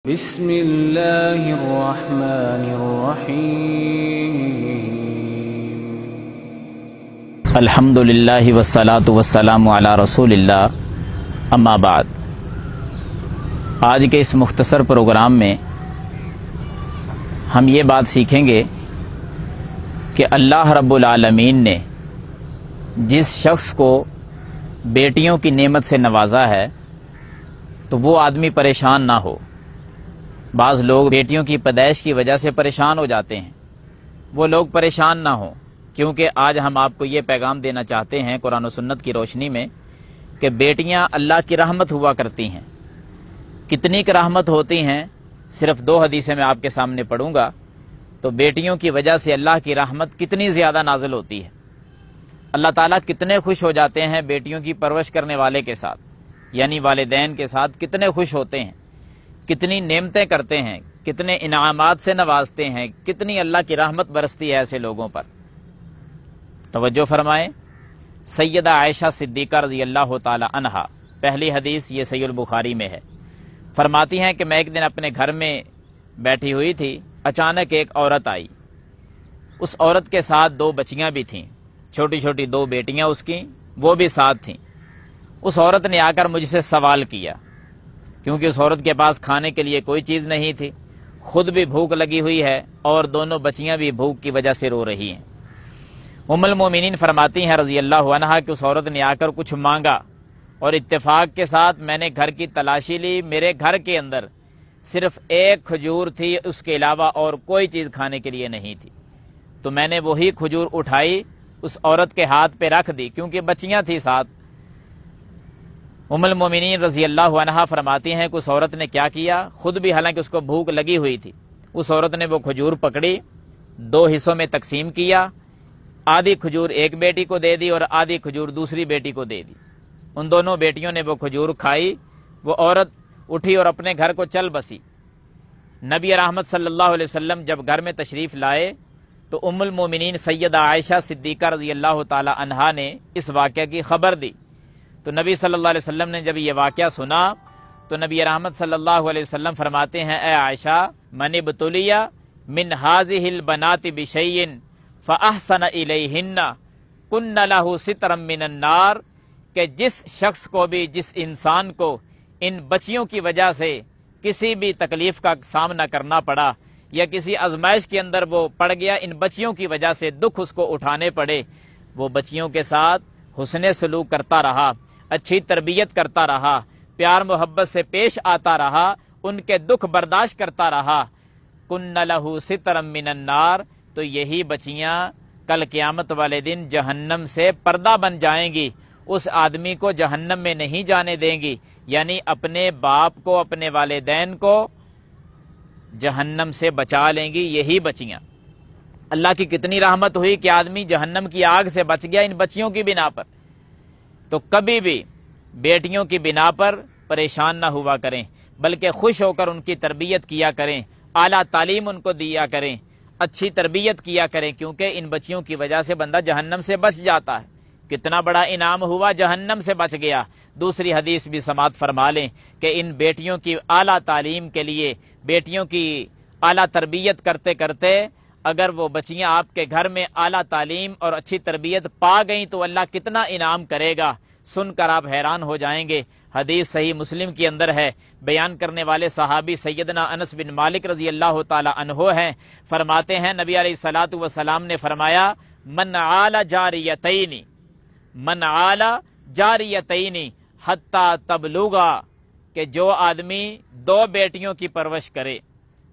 بسم اللہ الرحمن الرحیم الحمد للہ والصلاة والسلام علی رسول اللہ، اما بعد۔ آج کے اس مختصر پروگرام میں ہم یہ بات سیکھیں گے کہ اللہ رب العالمین نے جس شخص کو بیٹیوں کی نعمت سے نوازا ہے تو وہ آدمی پریشان نہ ہو۔ بعض لوگ بیٹیوں کی پیدائش کی وجہ سے پریشان ہو جاتے ہیں، وہ لوگ پریشان نہ ہوں، کیونکہ آج ہم آپ کو یہ پیغام دینا چاہتے ہیں قرآن و سنت کی روشنی میں کہ بیٹیاں اللہ کی رحمت ہوا کرتی ہیں۔ کتنی کی رحمت ہوتی ہیں، صرف 2 حدیثیں میں آپ کے سامنے پڑھوں گا تو بیٹیوں کی وجہ سے اللہ کی رحمت کتنی زیادہ نازل ہوتی ہے۔ اللہ تعالیٰ کتنے خوش ہو جاتے ہیں بیٹیوں کی پرورش کرنے والے کے ساتھ، یعنی والدین کے ساتھ کتنے خوش ہوتے ہیں، کتنی نعمتیں کرتے ہیں، کتنے انعامات سے نوازتے ہیں، کتنی اللہ کی رحمت برستی ہے ایسے لوگوں پر۔ توجہ فرمائیں، سیدہ عائشہ صدیقہ رضی اللہ تعالی عنہا، پہلی حدیث یہ صحیح البخاری میں ہے، فرماتی ہیں کہ میں ایک دن اپنے گھر میں بیٹھی ہوئی تھی، اچانک ایک عورت آئی۔ اس عورت کے ساتھ 2 بچیاں بھی تھیں، چھوٹی چھوٹی 2 بیٹیاں اس کی، وہ بھی ساتھ تھیں۔ اس عورت نے آ کر مجھ سے سوال کیا، کیونکہ اس عورت کے پاس کھانے کے لیے کوئی چیز نہیں تھی، خود بھی بھوک لگی ہوئی ہے اور دونوں بچیاں بھی بھوک کی وجہ سے رو رہی ہیں۔ ام المومنین فرماتی ہیں رضی اللہ عنہا کہ اس عورت نے آ کر کچھ مانگا اور اتفاق کے ساتھ میں نے گھر کی تلاشی لی، میرے گھر کے اندر صرف 1 کھجور تھی، اس کے علاوہ اور کوئی چیز کھانے کے لیے نہیں تھی۔ تو میں نے وہی کھجور اٹھائی، اس عورت کے ہاتھ پہ رکھ دی، کیونکہ بچیاں تھی ساتھ۔ ام المومنین رضی اللہ عنہا فرماتی ہیں کہ اس عورت نے کیا کیا، خود بھی حالانکہ اس کو بھوک لگی ہوئی تھی، اس عورت نے وہ کھجور پکڑی، 2 حصوں میں تقسیم کیا، آدھی کھجور ایک بیٹی کو دے دی اور آدھی کھجور دوسری بیٹی کو دے دی۔ ان دونوں بیٹیوں نے وہ کھجور کھائی، وہ عورت اٹھی اور اپنے گھر کو چل بسی۔ نبی رحمت صلی اللہ علیہ وسلم جب گھر میں تشریف لائے تو ام المومنین سیدہ عائشہ صدیقہ رضی اللہ تعالی عنہا نے اس واقعہ کی خبر دی۔ تو نبی صلی اللہ علیہ وسلم نے جب یہ واقعہ سنا تو نبی رحمت صلی اللہ علیہ وسلم فرماتے ہیں، اے عائشہ، من ابتلی من هذه البنات بشیء فاحسن الیہن کن لہ سترا من النار، کہ جس شخص کو بھی، جس انسان کو ان بچیوں کی وجہ سے کسی بھی تکلیف کا سامنا کرنا پڑا یا کسی آزمائش کے اندر وہ پڑ گیا، ان بچیوں کی وجہ سے دکھ اس کو اٹھانے پڑے، وہ بچیوں کے ساتھ حسن سلوک کرتا رہا، اچھی تربیت کرتا رہا، پیار محبت سے پیش آتا رہا، ان کے دکھ برداشت کرتا رہا، کن لہ سترا من النار، تو یہی بچیاں کل قیامت والے دن جہنم سے پردہ بن جائیں گی، اس آدمی کو جہنم میں نہیں جانے دیں گی، یعنی اپنے باپ کو، اپنے والدین کو جہنم سے بچا لیں گی یہی بچیاں۔ اللہ کی کتنی رحمت ہوئی کہ آدمی جہنم کی آگ سے بچ گیا ان بچیوں کی بنا پر۔ تو کبھی بھی بیٹیوں کی بنا پر پریشان نہ ہوا کریں، بلکہ خوش ہو کر ان کی تربیت کیا کریں، اعلیٰ تعلیم ان کو دیا کریں، اچھی تربیت کیا کریں، کیونکہ ان بچیوں کی وجہ سے بندہ جہنم سے بچ جاتا ہے۔ کتنا بڑا انعام ہوا، جہنم سے بچ گیا۔ دوسری حدیث بھی سماعت فرما لیں کہ ان بیٹیوں کی اعلیٰ تعلیم کے لیے، بیٹیوں کی اعلیٰ تربیت کرتے کرتے اگر وہ بچیاں آپ کے گھر میں اعلیٰ تعلیم اور اچھی تربیت پا گئیں تو اللہ کتنا انعام کرے گا، سن کر آپ حیران ہو جائیں گے۔ حدیث صحیح مسلم کے اندر ہے، بیان کرنے والے صحابی سیدنا انس بن مالک رضی اللہ تعالی عنہ ہیں، فرماتے ہیں نبی علیہ الصلوۃ والسلام نے فرمایا، من عال جاریتین، من عال جاریتین حتی تبلغا، کہ جو آدمی 2 بیٹیوں کی پرورش کرے،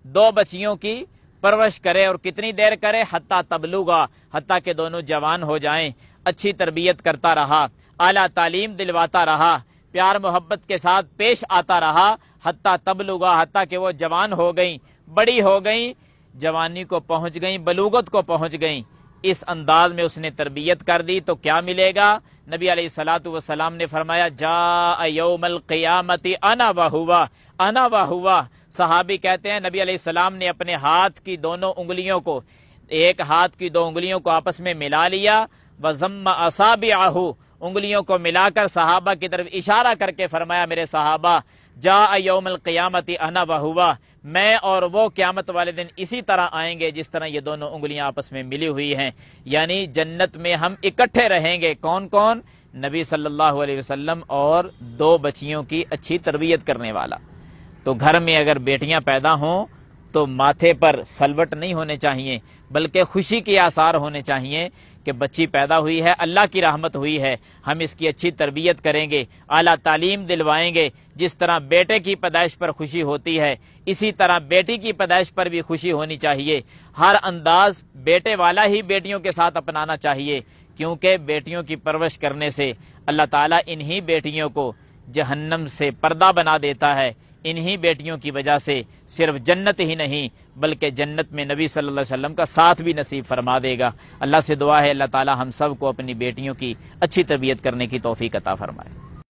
2 بچیوں کی پرورش کرے، اور کتنی دیر کرے، حتی تبلغا، حتیٰ کہ دونوں جوان ہو جائیں، اچھی تربیت کرتا رہا، اعلیٰ تعلیم دلواتا رہا، پیار محبت کے ساتھ پیش آتا رہا، حتیٰ تبلغا، حتیٰ کہ وہ جوان ہو گئیں، بڑی ہو گئیں، جوانی کو پہنچ گئیں، بلوغت کو پہنچ گئیں، اس انداز میں اس نے تربیت کر دی تو کیا ملے گا؟ نبی علیہ الصلوۃ والسلام نے فرمایا، جاء یوم القیامت انا وہوا، انا وہوا۔ صحابی کہتے ہیں نبی علیہ السلام نے اپنے ہاتھ کی دونوں انگلیوں کو، ایک ہاتھ کی 2 انگلیوں کو آپس میں ملا لیا، وضم اصابعہ، انگلیوں کو ملا کر صحابہ کی طرف اشارہ کر کے فرمایا، میرے صحابہ جاء یوم القیامت انا وہوا، میں اور وہ قیامت والے دن اسی طرح آئیں گے جس طرح یہ دونوں انگلیاں آپس میں ملی ہوئی ہیں، یعنی جنت میں ہم اکٹھے رہیں گے۔ کون کون؟ نبی صلی اللہ علیہ وسلم اور دو بچیوں کی اچھی تربیت کرنے والا۔ تو گھر میں اگر بیٹیاں پیدا ہوں تو ماتھے پر سلوٹ نہیں ہونے چاہیے، بلکہ خوشی کے آثار ہونے چاہیے کہ بچی پیدا ہوئی ہے، اللہ کی رحمت ہوئی ہے، ہم اس کی اچھی تربیت کریں گے، اعلیٰ تعلیم دلوائیں گے۔ جس طرح بیٹے کی پیدائش پر خوشی ہوتی ہے، اسی طرح بیٹی کی پیدائش پر بھی خوشی ہونی چاہیے۔ ہر انداز بیٹے والا ہی بیٹیوں کے ساتھ اپنانا چاہیے، کیونکہ بیٹیوں کی پرورش کرنے سے اللہ تعالیٰ انہی بیٹیوں کو جہنم سے پردہ بنا دیتا ہے۔ انہی بیٹیوں کی وجہ سے صرف جنت ہی نہیں بلکہ جنت میں نبی صلی اللہ علیہ وسلم کا ساتھ بھی نصیب فرما دے گا۔ اللہ سے دعا ہے اللہ تعالی ہم سب کو اپنی بیٹیوں کی اچھی تربیت کرنے کی توفیق عطا فرمائے۔